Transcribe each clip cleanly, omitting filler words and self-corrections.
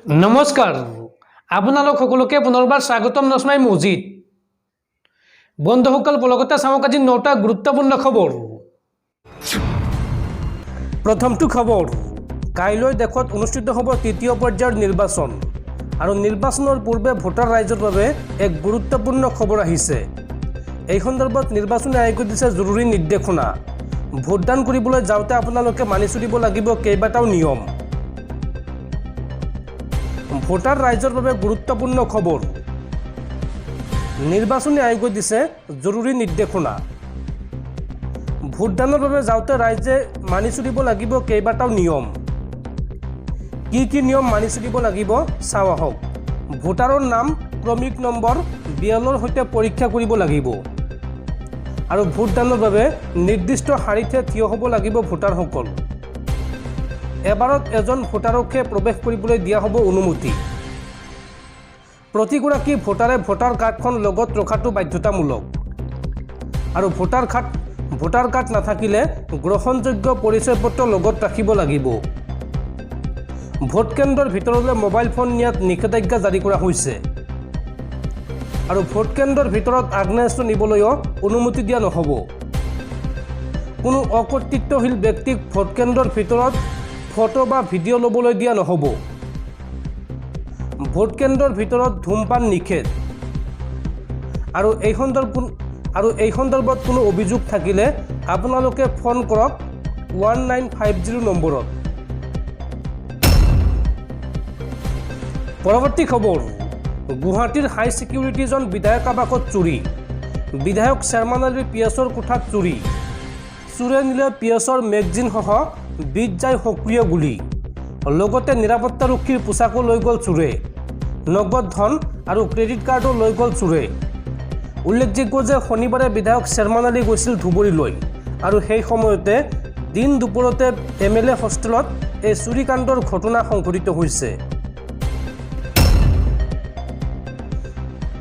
নমস্কাৰ আপোনালোক সকলোকে পুনৰবাৰ স্বাগতম নসমাই মজিদ বন্ধুসকল পলকতে চাওক আজি 9টা গুৰুত্বপূৰ্ণ খবৰ প্ৰথমটো খবৰ কাইলৈ দেখত অনুষ্ঠিত হ'ব তৃতীয় পৰ্যায়ৰ নিৰ্বাচন আৰু নিৰ্বাচনৰ পূৰ্বে ভোটাৰ ৰাইজৰ বাবে এক গুৰুত্বপূৰ্ণ খবৰ আহিছে এই সন্দৰ্ভত নিৰ্বাচনী আয়োগে দিছে জৰুৰী নিৰ্দেশনা ভোটদান কৰিবলৈ যাওঁতে আপোনালোকে মানি চলিব লাগিব কেইবাটাও নিয়ম ভোটাৰ ৰাইজৰ বাবে গুৰুত্বপূৰ্ণ খবৰ নিৰ্বাচনী আয়োগে দিছে জৰুৰী নিৰ্দেশনা ভোটদানৰ বাবে যাওঁতে ৰাইজে মানি চলিব লাগিব কেইবাটাও নিয়ম কি নিয়ম মানি চলিব লাগিব চাও আহক ভোটাৰৰ নাম ক্ৰমিক নম্বৰ বিয়ালৰ সৈতে পৰীক্ষা কৰিব লাগিব আৰু ভোটদানৰ বাবে নিৰ্দিষ্ট শাৰীতে থিয় হ'ব লাগিব ভোটাৰসকল এবাৰত এজন ভোটাৰকে প্ৰৱেশ কৰিবলৈ দিয়া হ'ব অনুমতি প্ৰতিগৰাকী ভোটাৰে ভোটাৰ কাৰ্ডখন লগত ৰখাটো বাধ্যতামূলক আৰু ভোটাৰ কাৰ্ড নাথাকিলে গ্ৰহণযোগ্য পৰিচয় পত্ৰ লগত ৰাখিব লাগিব ভোট কেন্দ্ৰৰ ভিতৰলৈ মোবাইল ফোন নিয়াত নিষেধাজ্ঞা জাৰি কৰা হৈছে আৰু ভোট কেন্দ্ৰৰ ভিতৰত আগ্নেয়াস্ত্ৰ নিবলৈও অনুমতি দিয়া নহ'ব কোনো অকৰ্তৃত্বশীল ব্যক্তিক ভোট কেন্দ্ৰৰ ভিতৰত ফটো বা ভিডিঅ' ল'বলৈ দিয়া নহ'ব ভোট কেন্দ্ৰৰ ভিতৰত ধূমপান নিষেধ আৰু এই সন্দৰ্ভত কোনো অভিযোগ থাকিলে আপোনালোকে ফোন কৰক 1950 নম্বৰত পৰৱৰ্তী খবৰ গুৱাহাটীৰ হাই ছিকিউৰিটি জন বিধায়ক আৱাসত চুৰি বিধায়ক চেয়াৰমান আলীৰ পিএছৰ কোঠাত চুৰি চোৰে নিলে পিএছৰ মেগজিনসহ 20 যায় সক্ৰিয় গুলী লগতে নিৰাপত্তাৰক্ষীৰ পোছাকো লৈ গ'ল চোৰে নগদ ধন আৰু ক্ৰেডিট কাৰ্ডো লৈ গ'ল চোৰে উল্লেখযোগ্য যে শনিবাৰে বিধায়ক চেয়াৰমান আলী গৈছিল ধুবুৰীলৈ আৰু সেই সময়তে দিন দুপৰতে MLA হোষ্টেলত এই চুৰিকাণ্ডৰ ঘটনা সংঘটিত হৈছে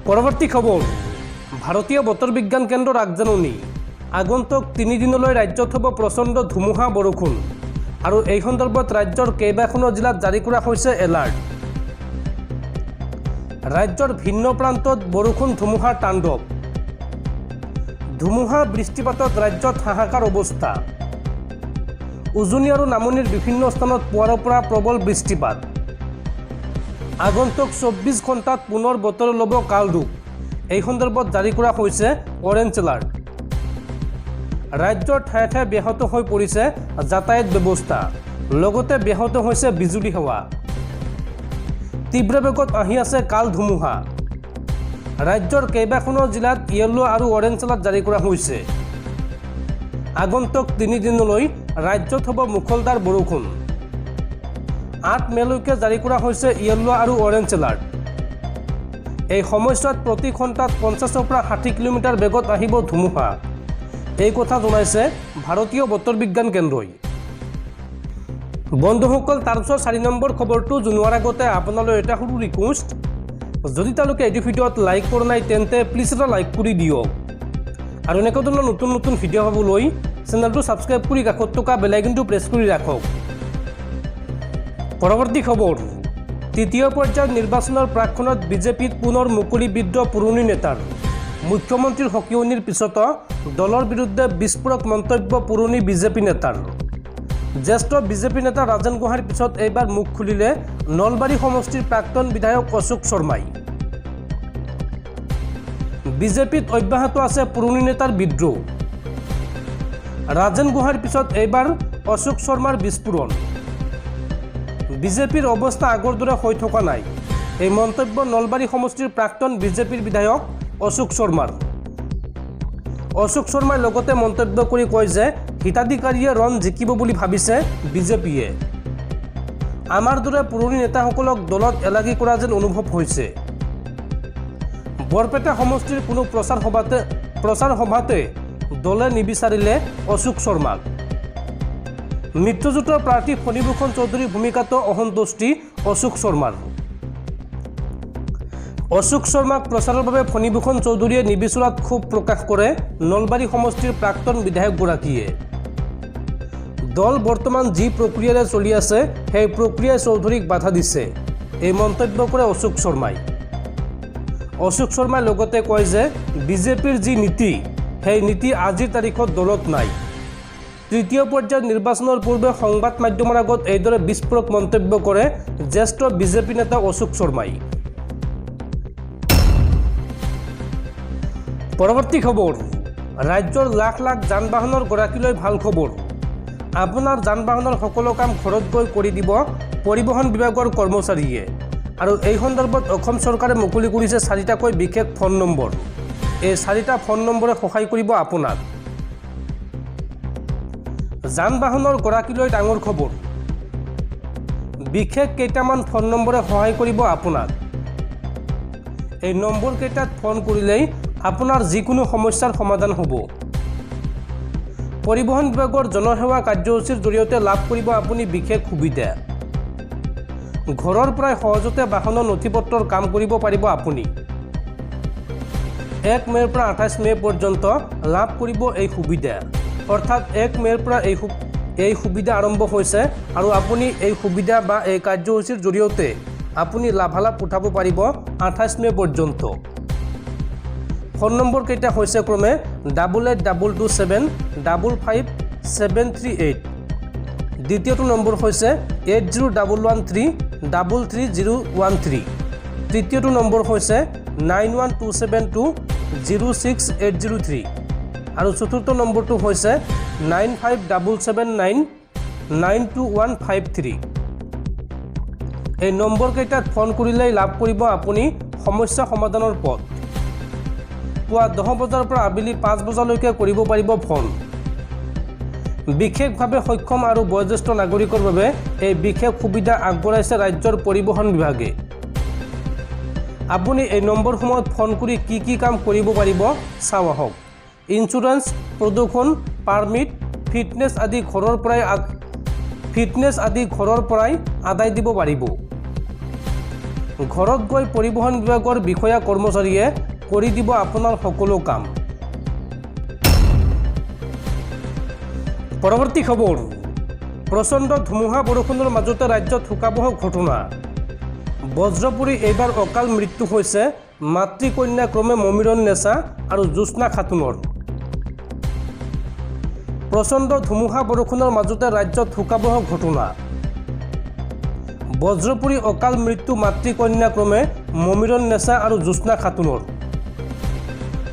পৰৱৰ্তী খবৰ ভাৰতীয় বতৰ বিজ্ঞান কেন্দ্ৰৰ আগজাননী আগন্তুক 3 দিনলৈ ৰাজ্যত হ'ব প্ৰচণ্ড ধুমুহা বৰষুণ আৰু এই সন্দৰ্ভত ৰাজ্যৰ কেইবাখনো জিলাত জাৰি কৰা হৈছে এলাৰ্ট ৰাজ্যৰ ভিন্ন প্ৰান্তত বৰষুণ ধুমুহাৰ তাণ্ডৱ ধুমুহা বৃষ্টিপাতত ৰাজ্যত হাহাকাৰ অৱস্থা উজনি আৰু নামনিৰ বিভিন্ন স্থানত পুৱাৰৰ পৰা প্ৰবল বৃষ্টিপাত আগন্তুক 24 ঘণ্টাত পুনৰ বতৰ ল'ব কাল ৰূপ এই সন্দৰ্ভত জাৰি কৰা হৈছে অৰেঞ্জ এলাৰ্ট ৰাজ্যৰ ঠায়ে ঠায়ে ব্যাহত হৈ পৰিছে যাতায়াত ব্যৱস্থা লগতে ব্যাহত হৈছে বিজুলী সেৱা তীব্ৰ বেগত আহি আছে কাল ধুমুহা ৰাজ্যৰ কেইবাখনো জিলাত ইয়েলো আৰু অৰেঞ্জ এলাৰ্ট জাৰি কৰা হৈছে আগন্তুক 3 দিনলৈ ৰাজ্যত হ'ব মুখলধাৰ বৰষুণ 8 মেলৈকে জাৰি কৰা হৈছে ইয়েলো আৰু অৰেঞ্জ এলাৰ্ট এই সময়ছোৱাত প্ৰতি ঘণ্টাত 50ৰ পৰা 60 কিলোমিটাৰ বেগত আহিব ধুমুহা এই কথা জনাইছে ভাৰতীয় বতৰ বিজ্ঞান কেন্দ্ৰই বন্ধুসকল তাৰপিছত 4 নম্বৰ খবৰটো জনোৱাৰ আগতে আপোনালৈ এটা সৰু ৰিকুৱেষ্ট যদি তেওঁলোকে এই ভিডিঅ'ত লাইক কৰা নাই তেন্তে প্লিজ এটা লাইক কৰি দিয়ক আৰু এনেকুৱা ধৰণৰ নতুন ভিডিঅ' পাবলৈ চেনেলটো ছাবস্ক্ৰাইব কৰি কাষত থকা বেল আইকনটো প্ৰেছ কৰি ৰাখক পৰৱৰ্তী খবৰ তৃতীয় পৰ্যায়ৰ নিৰ্বাচনৰ প্ৰাক্ষণত বিজেপিত পুনৰ মুকলি বিদ্ৰোহ পুৰণি নেতাৰ মুখ্যমন্ত্ৰীৰ সকিয়নিৰ পিছতো দলৰ বিৰুদ্ধে বিস্ফোৰক মন্তব্য পুৰণি বিজেপি নেতাৰ জ্যেষ্ঠ বিজেপি নেতা ৰাজেন গোহাঁইৰ পিছত এইবাৰ মুখ খুলিলে নলবাৰী সমষ্টিৰ প্ৰাক্তন বিধায়ক অশোক শৰ্মাই বিজেপিত অব্যাহত আছে পুৰণি নেতাৰ বিদ্ৰোহ ৰাজেন গোহাঁইৰ পিছত এইবাৰ অশোক শৰ্মাৰ বিস্ফোৰণ বিজেপিৰ অৱস্থা আগৰ দৰে হৈ থকা নাই এই মন্তব্য নলবাৰী সমষ্টিৰ প্ৰাক্তন বিজেপিৰ বিধায়ক অশোক শৰ্মাই লগতে মন্তব্য কৰি কয় যে হিতাধিকাৰীয়ে ৰণ জিকিব বুলি ভাবিছে বিজেপিয়ে আমাৰ দৰে পুৰণি নেতাসকলক দলত এলাগী কৰা যেন অনুভৱ হৈছে বৰপেটা সমষ্টিৰ কোনো প্ৰচাৰ সভাতে দলে নিবিচাৰিলে অশোক শৰ্মাক মিত্ৰজোঁটৰ প্ৰাৰ্থী ফণীভূষণ চৌধুৰীৰ ভূমিকাতো অসন্তুষ্টি অশোক শৰ্মাক প্ৰচাৰৰ বাবে ফণীভূষণ চৌধুৰীয়ে নিবিচৰাত ক্ষোভ প্ৰকাশ কৰে নলবাৰী সমষ্টিৰ প্ৰাক্তন বিধায়কগৰাকীয়ে দল বৰ্তমান যি প্ৰক্ৰিয়াৰে চলি আছে সেই প্ৰক্ৰিয়াই চৌধুৰীক বাধা দিছে এই মন্তব্য কৰে অশোক শৰ্মাই। অশোক শৰ্মাই লগতে কয় যে বিজেপিৰ যি নীতি সেই নীতি আজিৰ তাৰিখত দলত নাই। তৃতীয় পৰ্যায়ৰ নিৰ্বাচনৰ পূৰ্বে সংবাদ মাধ্যমৰ আগত এইদৰে বিস্ফোৰক মন্তব্য কৰে জ্যেষ্ঠ বিজেপি নেতা অশোক শৰ্মাই। পৰৱৰ্তী খবৰ, ৰাজ্যৰ লাখ লাখ যান বাহনৰ গৰাকীলৈ ভাল খবৰ। আপোনাৰ যান বাহনৰ সকলো কাম ঘৰত গৈ কৰি দিব পৰিবহণ বিভাগৰ কৰ্মচাৰীয়ে। আৰু এই সন্দৰ্ভত অসম চৰকাৰে মুকলি কৰিছে 4টাকৈ বিশেষ ফোন নম্বৰ। এই 4টা ফোন নম্বৰে সহায় কৰিব আপোনাক। যান বাহনৰ গৰাকীলৈ ডাঙৰ খবৰ। বিশেষ কেইটামান ফোন নম্বৰে সহায় কৰিব আপোনাক। এই নম্বৰকেইটাত ফোন কৰিলেই আপোনাৰ যিকোনো সমস্যাৰ সমাধান হ'ব। পৰিবহণ বিভাগৰ জনসেৱা কাৰ্যসূচীৰ জৰিয়তে লাভ কৰিব আপুনি বিশেষ সুবিধা। ঘৰৰ পৰাই সহজতে বাহনৰ নথিপত্ৰৰ কাম কৰিব পাৰিব আপুনি। 1 মে'ৰ পৰা 28 মে' পৰ্যন্ত লাভ কৰিব এই সুবিধা। অৰ্থাৎ 1 মে'ৰ পৰা এই সুবিধা আৰম্ভ হৈছে আৰু আপুনি এই সুবিধা বা এই কাৰ্যসূচীৰ জৰিয়তে আপুনি লাভালাভ উঠাব পাৰিব 28 মে' পৰ্যন্ত। ফোন নম্বৰকেইটা হৈছে ক্ৰমে 882227 55738। দ্বিতীয়টো নম্বৰ হৈছে 801113 33013। তৃতীয়টো নম্বৰ হৈছে 91272 06803। আৰু চতুৰ্থ নম্বৰটো হৈছে 95779 92153। এই নম্বৰকেইটাত ফোন কৰিলেই লাভ কৰিব আপুনি সমস্যা সমাধানৰ পথ। পুৱা 10 বজাৰ পৰা আবেলি 5 বজালৈকে কৰিব পাৰিব ফোন। বিশেষভাৱে সক্ষম আৰু বয়োজ্যেষ্ঠ নাগৰিকৰ বাবে এই বিশেষ সুবিধা আগবঢ়াইছে ৰাজ্যৰ পৰিবহণ বিভাগে। আপুনি এই নম্বৰসমূহত ফোন কৰি কি কাম কৰিব পাৰিব চাওঁ আহক। ইঞ্চুৰেঞ্চ, প্ৰদূষণ, পাৰ্মিট, ফিটনেছ আদি ঘৰৰ পৰাই আদায় দিব পাৰিব। ঘৰত গৈ পৰিবহণ বিভাগৰ বিষয়া কৰ্মচাৰীয়ে কৰি দিব আপোনাৰ সকলো কাম। পৰৱৰ্তী খবৰ, প্ৰচণ্ড ধুমুহা বৰষুণৰ মাজতে ৰাজ্যত শোকাবহ ঘটনা। বজ্ৰপুৰী এইবাৰ অকাল মৃত্যু হৈছে মাতৃকন্যা ক্ৰমে মমিৰণ নেছা আৰু জ্যোৎস্না খাতুনৰ। প্ৰচণ্ড ধুমুহা বৰষুণৰ মাজতে ৰাজ্যত শোকাবহ ঘটনা। বজ্ৰপুৰী অকাল মৃত্যু মাতৃকন্যা ক্ৰমে মমিৰণ নেছা আৰু জ্যোৎস্না খাতুনৰ।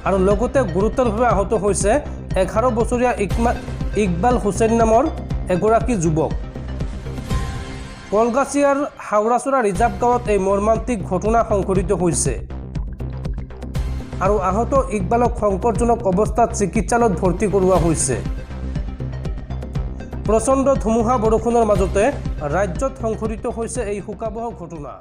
আৰু লগতে গুৰুতৰভাৱে আহত হৈছে 11 বছৰীয়া ইকবাল হুছেইন নামৰ এগৰাকী যুৱক। কলগাছিয়াৰ হাওৰাচৰা ৰিজাৰ্ভ গাঁৱত এই মৰ্মান্তিক ঘটনা সংঘটিত হৈছে। আৰু আহত ইকবালক সংকটজনক অৱস্থাত চিকিৎসালয়ত ভৰ্তি কৰোৱা হৈছে। প্ৰচণ্ড ধুমুহা বৰষুণৰ মাজতে ৰাজ্যত সংঘটিত হৈছে এই শোকাবহ ঘটনা।